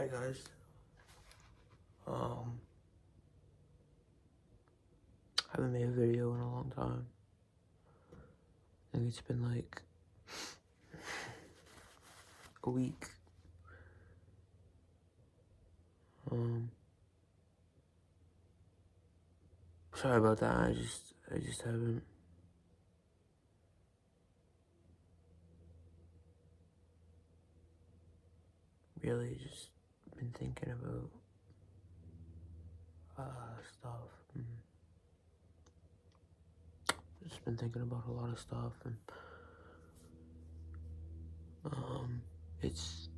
Hi guys. Um, haven't made a video in a long time. I think it's been like a week. Um, Sorry about that. I just haven't really just been thinking about stuff. And just been thinking about a lot of stuff, and um, it's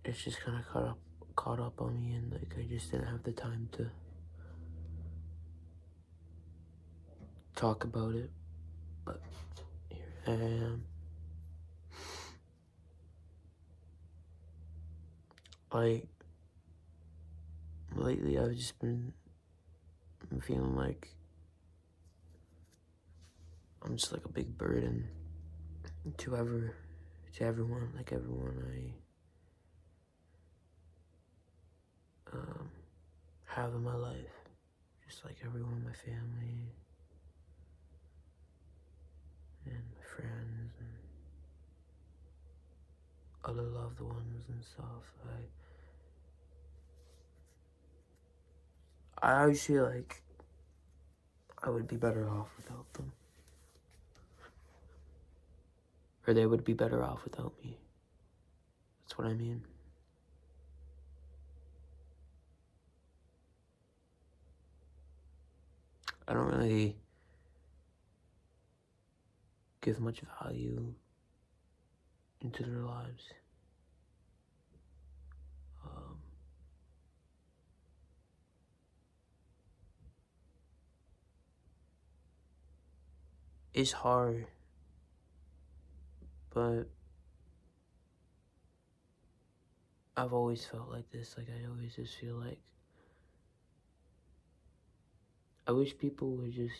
just kind of caught up on me, and like I just didn't have the time to talk about it. But here I am. Like lately, I've just been feeling like I'm just like a big burden to everyone, like everyone I have in my life, just like everyone in my family and my friends and other loved ones and stuff. I always feel like I would be better off without them, or they would be better off without me. That's what I mean. I don't really give much value into their lives. Um, it's hard, but I've always felt like this. Like I always just feel like I wish people would just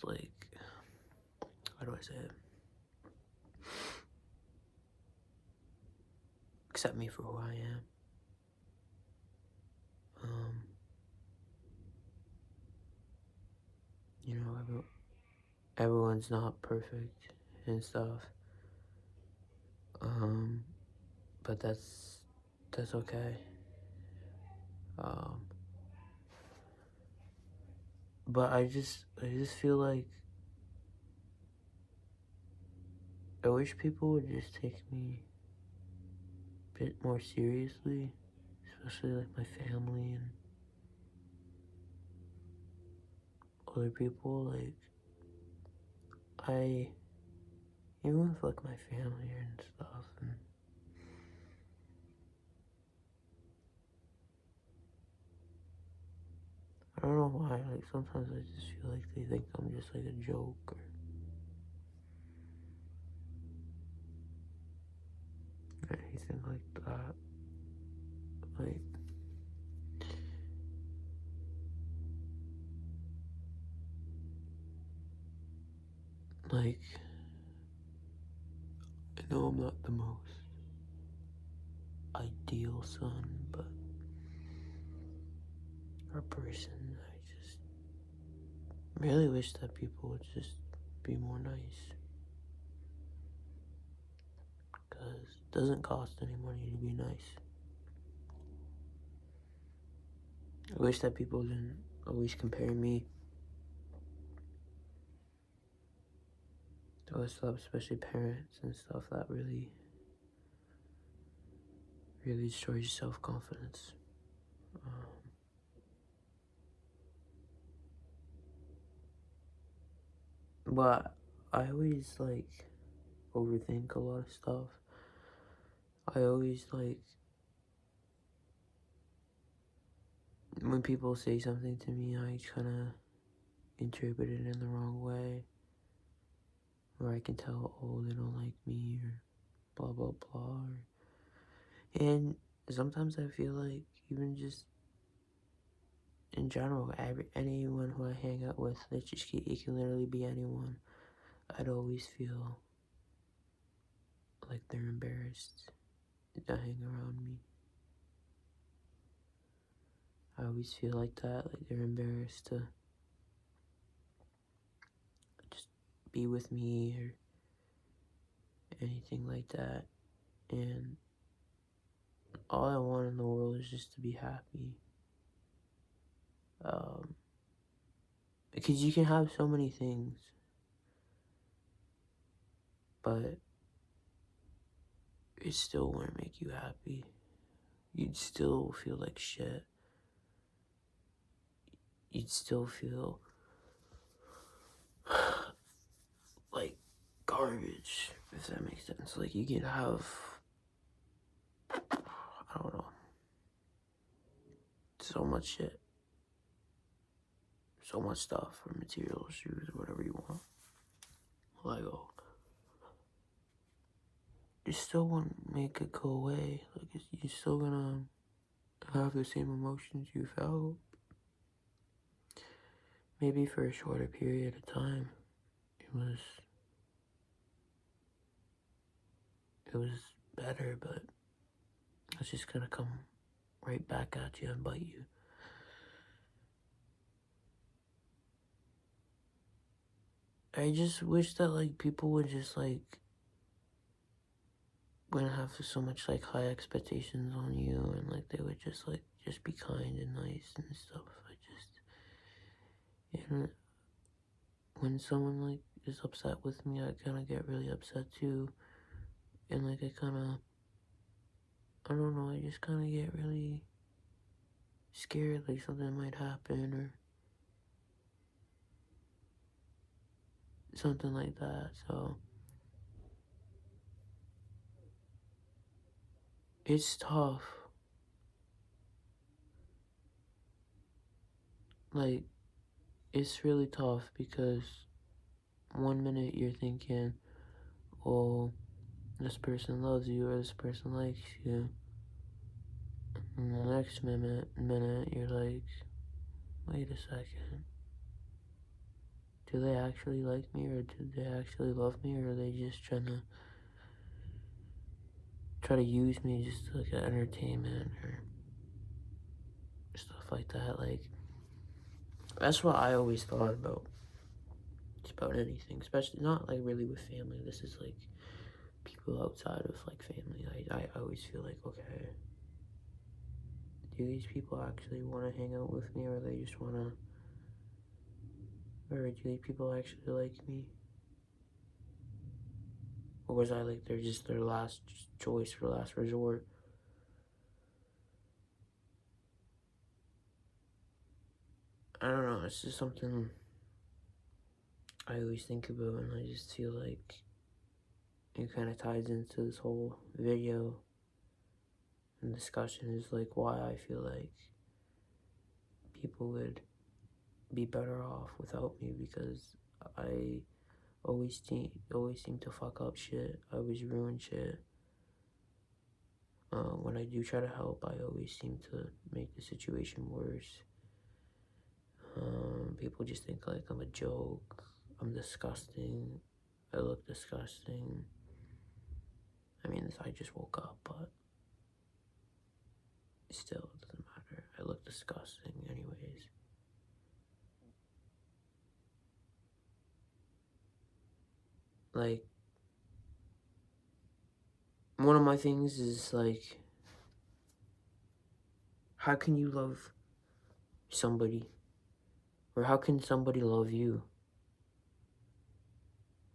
like, how do I say it? Accept me for who I am. Um, you know, everyone's not perfect and stuff. But that's okay. Um, but I just feel like I wish people would just take me a bit more seriously, especially like my family and other people. Like I, even with like my family and stuff, and I don't know why. Like sometimes I just feel like they think I'm just like a joke or anything like that. Like like I know I'm not the most ideal son, but or person. I just really wish that people would just be more nice. Because it doesn't cost any money to be nice. I wish that people didn't always compare me to other stuff, especially parents and stuff. That really destroys self-confidence. But I always like overthink a lot of stuff. I always like when people say something to me, I kind of interpret it in the wrong way, or I can tell, oh, they don't like me, or blah blah blah. And sometimes I feel like even just in general, anyone who I hang out with, it can literally be anyone. I'd always feel like they're embarrassed to hang around me. I always feel like that, like they're embarrassed to just be with me or anything like that. And all I want in the world is just to be happy. Because you can have so many things, but it still wouldn't make you happy. You'd still feel like shit. You'd still feel like garbage, if that makes sense. Like, you can have, I don't know, so much shit. So much stuff, or material, shoes, or whatever you want. Lego. You still won't make it go away. Like, you're still gonna have the same emotions you felt. Maybe for a shorter period of time. It was better, but it's just gonna come right back at you and bite you. I just wish that, like, people would just, like, wouldn't have so much, like, high expectations on you, and, like, they would just, like, just be kind and nice and stuff. And when someone, like, is upset with me, I kind of get really upset, too. And, like, I don't know, I just kind of get really scared, like, something might happen, or something like that, so it's tough. Like, it's really tough because one minute you're thinking, oh, this person loves you or this person likes you. And the next minute you're like, wait a second. Do they actually like me, or do they actually love me, or are they just try to use me just to, like, entertainment or stuff like that? Like, that's what I always thought about. Just about anything, especially not like really with family. This is like people outside of like family. I always feel like, okay, do these people actually want to hang out with me, or they just want to, or do these people actually like me? Or was I like they're just their last choice or last resort? I don't know, it's just something I always think about, and I just feel like it kind of ties into this whole video and discussion, is like why I feel like people would be better off without me, because I always seem to fuck up shit. I always ruin shit. When I do try to help, I always seem to make the situation worse. People just think like I'm a joke. I'm disgusting. I look disgusting. I mean, I just woke up, but still, it doesn't matter. I look disgusting anyways. Like, one of my things is like, how can you love somebody, or how can somebody love you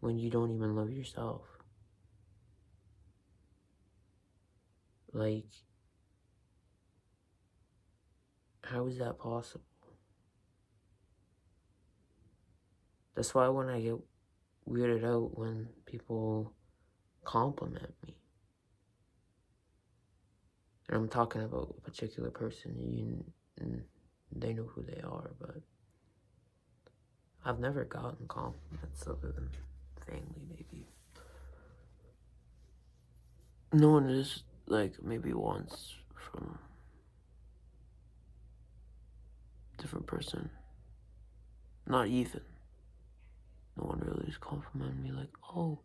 when you don't even love yourself? Like, how is that possible? That's why when I get weirded out when people compliment me, and I'm talking about a particular person, and they know who they are, but I've never gotten compliments other than family, maybe. No one is, like, maybe once from a different person. Not even. No one really has complimented me like, oh,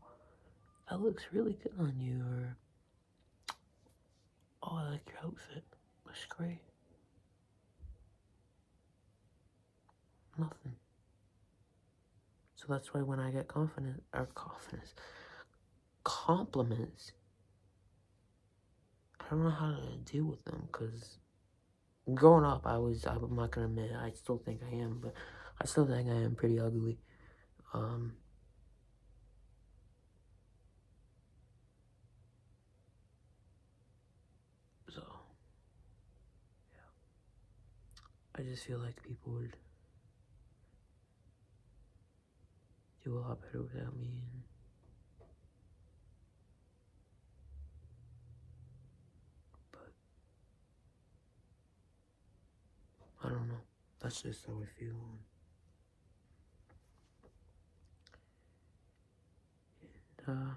that looks really good on you, or, oh, I like your outfit. That's great. Nothing. So that's why when I get compliments, I don't know how to deal with them, because growing up, I'm not gonna admit, I still think I am, but I still think I am pretty ugly. So, yeah. I just feel like people would do a lot better without me, but I don't know. That's just how I feel. And,